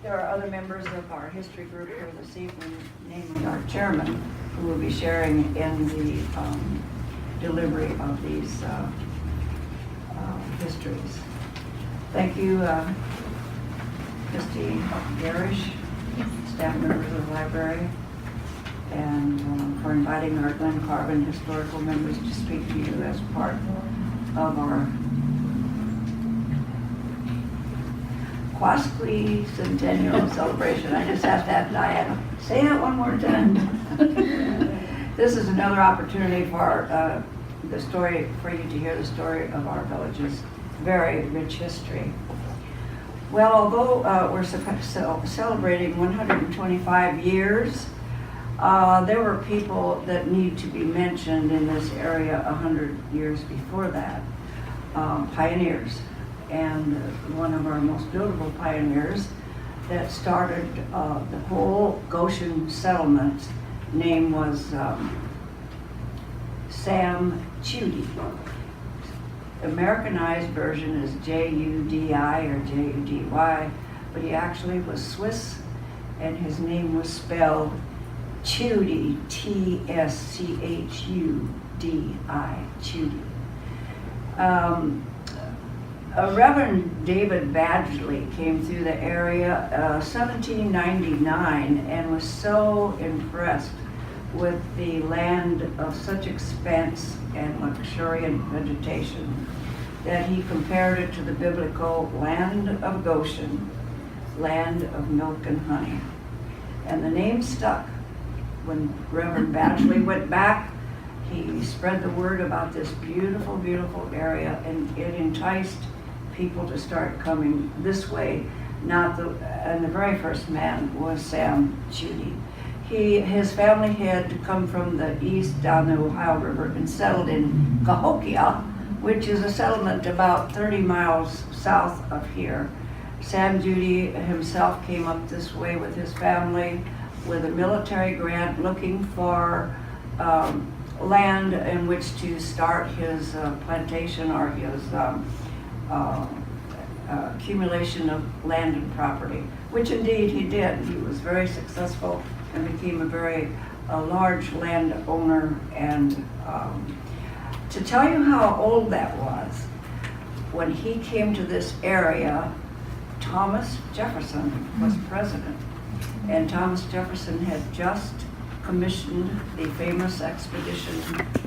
There are other members of our history group here this evening, namely our chairman, who will be sharing in the delivery of these histories. Thank you, Christy Garish, staff members of the library, and for inviting our Glen Carbon historical members to speak to you as part of our quasi-centennial celebration. I just have to have Diana say that one more time. This is another opportunity for the story, for you to hear the story of our village's very rich history. Well, although we're celebrating 125 years, there were people that need to be mentioned in this area 100 years before that, pioneers. And one of our most notable pioneers that started the whole Goshen settlement name was Sam Judy. Americanized version is J-U-D-I or J-U-D-Y, but he actually was Swiss, and his name was spelled Tschudi, T-S-C-H-U-D-I, Tschudi. Reverend David Badgley came through the area 1799 and was so impressed with the land of such expanse and luxuriant vegetation that he compared it to the biblical land of Goshen, land of milk and honey. And the name stuck. When Reverend Badgley went back, he spread the word about this beautiful, beautiful area, and it enticed people to start coming this way. And the very first man was Sam Judy. His family had come from the east down the Ohio River and settled in Cahokia, which is a settlement about 30 miles south of here. Sam Judy himself came up this way with his family with a military grant, looking for land in which to start his plantation or his accumulation of land and property, which indeed he did. He was very successful and became a very large landowner. And to tell you how old that was, when he came to this area, Thomas Jefferson was president. And Thomas Jefferson had just commissioned the famous expedition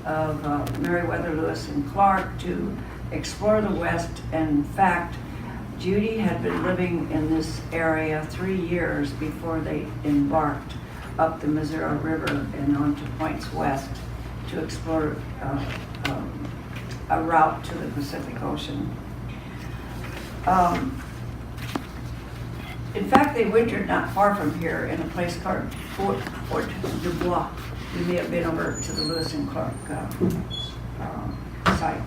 of Meriwether Lewis and Clark to explore the West. In fact, Judy had been living in this area 3 years before they embarked up the Missouri River and onto points west to explore a route to the Pacific Ocean. In fact, they wintered not far from here in a place called Fort Dubois. You may have been over to the Lewis and Clark site.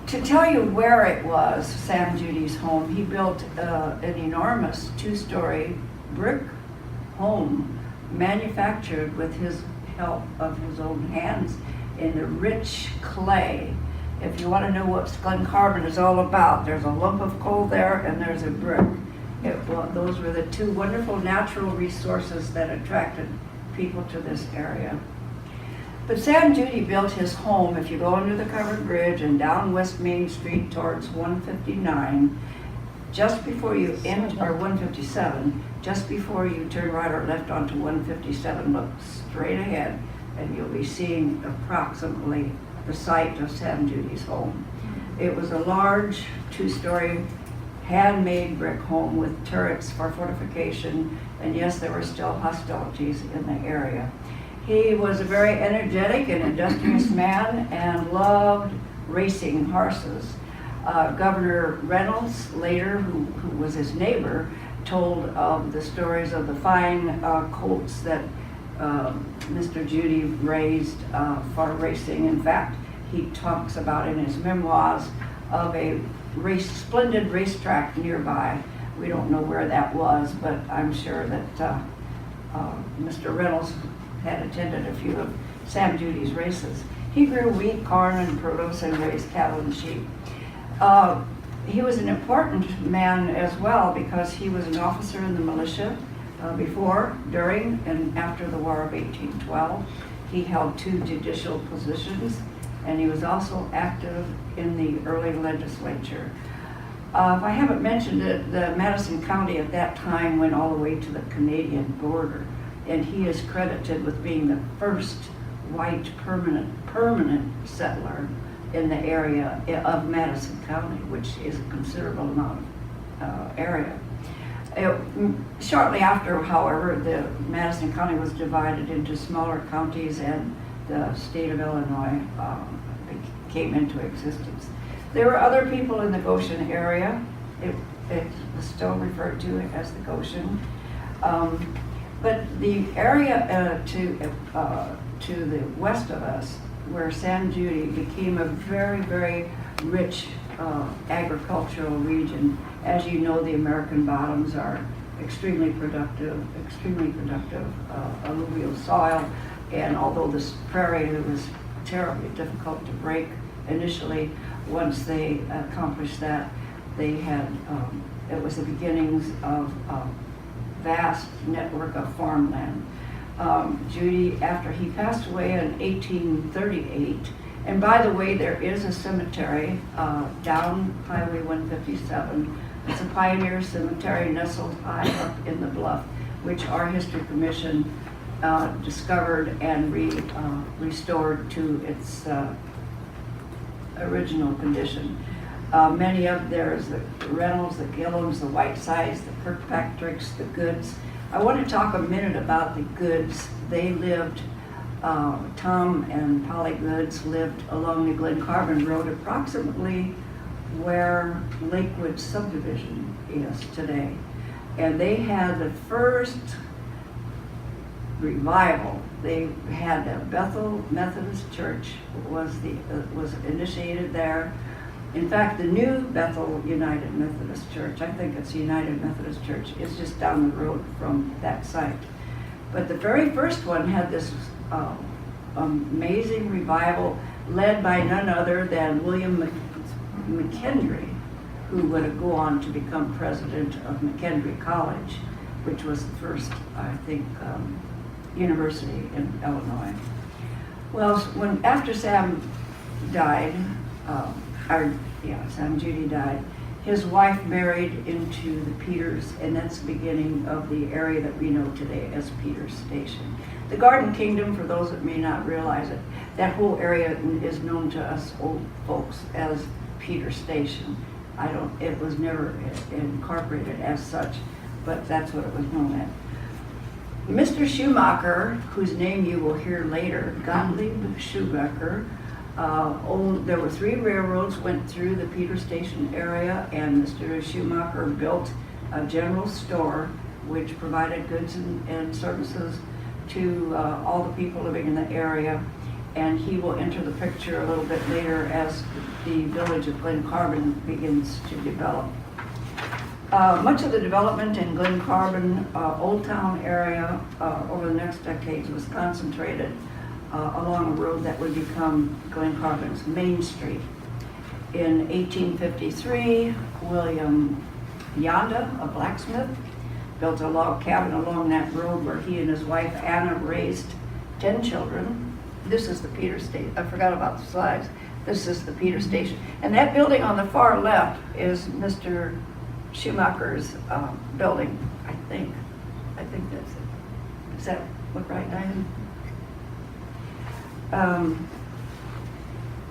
To tell you where it was, Sam Judy's home, he built an enormous 2-story brick home manufactured with his help of his own hands in the rich clay. If you want to know what Glen Carbon is all about, there's a lump of coal there and there's a brick. Those were the two wonderful natural resources that attracted people to this area. But Sam Judy built his home, if you go under the covered bridge and down West Main Street towards 159, just before you enter, or 157, just before you turn right or left onto 157, look straight ahead, and you'll be seeing approximately the site of Sam Judy's home. It was a large 2-story handmade brick home with turrets for fortification, and yes, there were still hostilities in the area. He was a very energetic and industrious man and loved racing horses. Governor Reynolds, later, who was his neighbor, told of the stories of the fine colts that Mr. Judy raised for racing. In fact, he talks about in his memoirs of a splendid racetrack nearby. We don't know where that was, but I'm sure that Mr. Reynolds had attended a few of Sam Judy's races. He grew wheat, corn, and produce and raised cattle and sheep. He was an important man as well because he was an officer in the militia before, during, and after the War of 1812. He held 2 judicial positions, and he was also active in the early legislature. If I haven't mentioned it, the Madison County at that time went all the way to the Canadian border, and he is credited with being the first white permanent settler in the area of Madison County, which is a considerable amount of area. Shortly after, however, the Madison County was divided into smaller counties, and the state of Illinois came into existence. There were other people in the Goshen area. It was still referred to as the Goshen. But the area to the west of us, where Sam Judy became a very, very rich agricultural region. As you know, the American bottoms are extremely productive alluvial soil, and although this prairie was terribly difficult to break initially, once they accomplished that, they had, it was the beginnings of a vast network of farmland. Judy, after he passed away in 1838, and by the way, there is a cemetery down Highway 157. It's a pioneer cemetery nestled high up in the bluff, which our History Commission discovered and restored to its original condition. Many of there's the Reynolds, the Gillums, the Whitesides, the Kirkpatricks, the Goods. I want to talk a minute about the Goods. They lived, Tom and Polly Goods lived along the Glen Carbon Road, approximately where Lakewood subdivision is today. And they had the first revival. They had a Bethel Methodist Church was initiated there. In fact, the new Bethel United Methodist Church, I think it's United Methodist Church, is just down the road from that site. But the very first one had this amazing revival led by none other than William McKendry, who would go on to become president of McKendry College, which was the first, I think, university in Illinois. Well, after Sam died, Sam Judy died, his wife married into the Peters, and that's the beginning of the area that we know today as Peters Station. The Garden Kingdom, for those that may not realize it, that whole area is known to us old folks as Peters Station. It was never incorporated as such, but that's what it was known as. Mr. Schumacher, whose name you will hear later, Gottlieb Schumacher, there were 3 railroads went through the Peters Station area, and Mr. Schumacher built a general store which provided goods and services to all the people living in the area. And he will enter the picture a little bit later as the village of Glen Carbon begins to develop. Much of the development in Glen Carbon Old Town area over the next decades was concentrated along a road that would become Glen Carbon's Main Street. In 1853, William Yonda, a blacksmith, built a log cabin along that road where he and his wife Anna raised 10 children. This is the Peters Station. I forgot about the slides. This is the Peters Station. And that building on the far left is Mr. Schumacher's building, I think. I think that's it. Does that look right, Diane?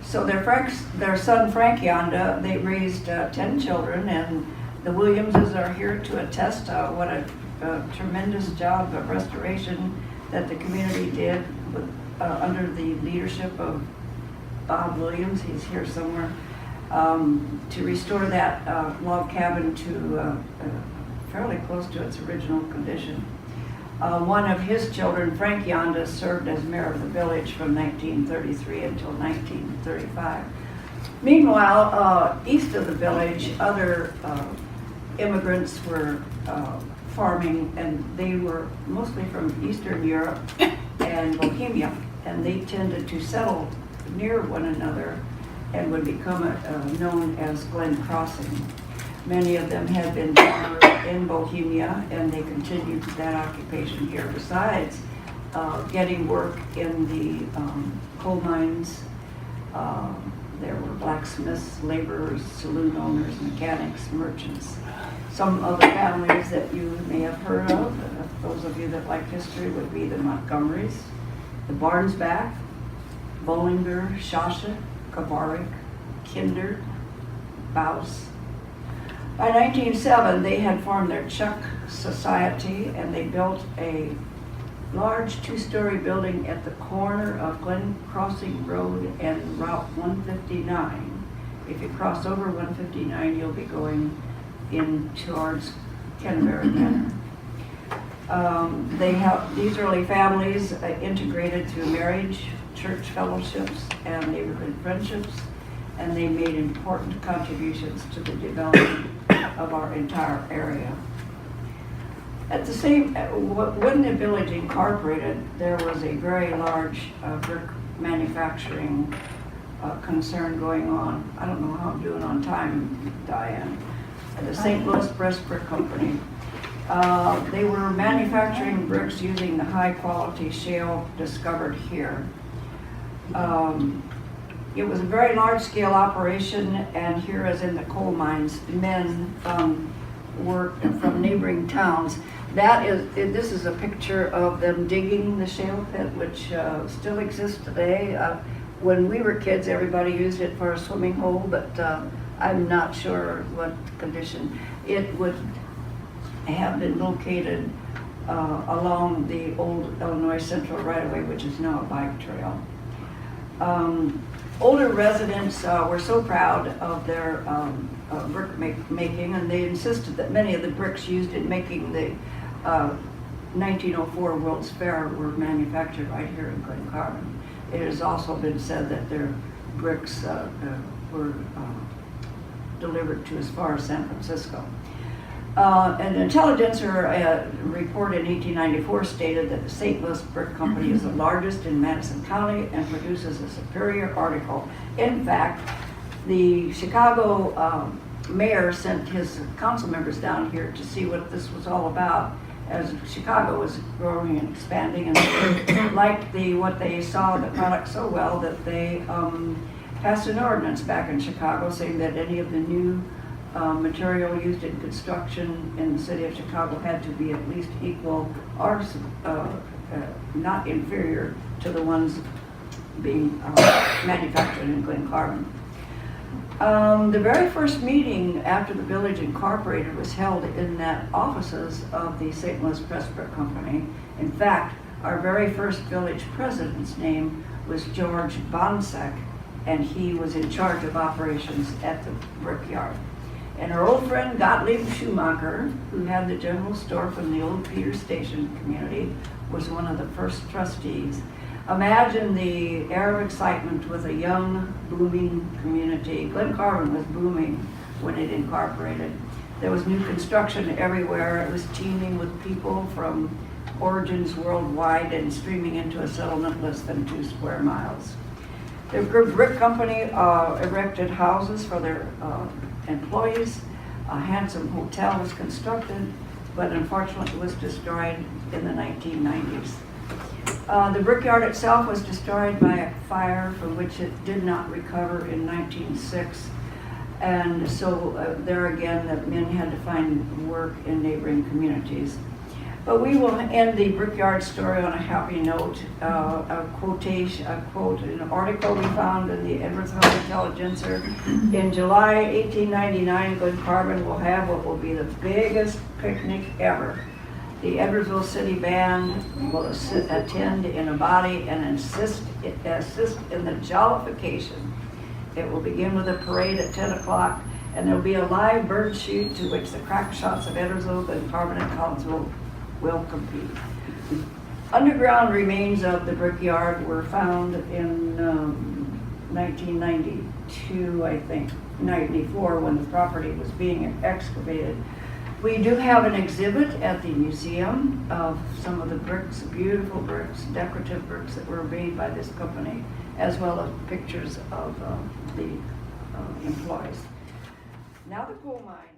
So their son Frank Yonda, they raised 10 children, and the Williamses are here to attest what a tremendous job of restoration that the community did with, under the leadership of Bob Williams. He's here somewhere, to restore that log cabin to fairly close to its original condition. One of his children, Frank Yonda, served as mayor of the village from 1933 until 1935. Meanwhile, east of the village, other immigrants were farming, and they were mostly from Eastern Europe and Bohemia, and they tended to settle near one another and would become known as Glen Crossing. Many of them had been farmers in Bohemia, and they continued that occupation here, besides getting work in the coal mines. There were blacksmiths, laborers, saloon owners, mechanics, merchants. Some other families that you may have heard of, those of you that like history, would be the Montgomerys, the Barnesback, Bollinger, Shasha, Kavarik, Kinder, Baus. By 1907, they had formed their Chuck Society, and they built a large two-story building at the corner of Glen Crossing Road and Route 159. If you cross over 159, you'll be going in towards Kennebury Manor. These early families integrated through marriage, church fellowships, and neighborhood friendships, and they made important contributions to the development of our entire area. At the same, when the village incorporated, there was a very large brick manufacturing concern going on. I don't know how I'm doing on time, Diane. At the St. Louis Press Brick Company. They were manufacturing bricks using the high quality shale discovered here. It was a very large scale operation, and here as in the coal mines, men work from neighboring towns. This is a picture of them digging the shale pit, which still exists today. When we were kids, everybody used it for a swimming hole, but I'm not sure what condition. It would have been located along the old Illinois Central right-of-way, which is now a bike trail. Older residents were so proud of their brick making, and they insisted that many of the bricks used in making the 1904 World's Fair were manufactured right here in Glen Carbon. It has also been said that their bricks were delivered to as far as San Francisco. An Intelligencer report in 1894 stated that the St. Louis Brick Company is the largest in Madison County and produces a superior article. In fact, the Chicago mayor sent his council members down here to see what this was all about, as Chicago was growing and expanding, and they liked what they saw, the product so well that they passed an ordinance back in Chicago saying that any of the new material used in construction in the city of Chicago had to be at least equal or not inferior to the ones being manufactured in Glen Carbon. The very first meeting after the village incorporated was held in the offices of the St. Louis Press Brick Company. In fact, our very first village president's name was George Bonsek, and he was in charge of operations at the brickyard. And our old friend Gottlieb Schumacher, who had the general store from the old Peter Station community, was one of the first trustees. Imagine the air of excitement with a young, booming community. Glen Carbon was booming when it incorporated. There was new construction everywhere. It was teeming with people from origins worldwide and streaming into a settlement less than 2 square miles. The brick company erected houses for their employees. A handsome hotel was constructed, but unfortunately was destroyed in the 1990s. The brickyard itself was destroyed by a fire from which it did not recover in 1906. And so there again, the men had to find work in neighboring communities. But we will end the brickyard story on a happy note. A quote, an article we found in the Edwardsville Intelligencer. In July 1899, Glen Carbon will have what will be the biggest picnic ever. The Edwardsville City Band will attend in a body and assist in the jollification. It will begin with a parade at 10 o'clock, and there will be a live bird shoot to which the crack shots of Edwardsville, Glen Carbon, and Collinsville will compete. Underground remains of the brickyard were found in 1992, I think, 94, when the property was being excavated. We do have an exhibit at the museum of some of the bricks, beautiful bricks, decorative bricks that were made by this company. as well as pictures of the employees. Now the coal mine.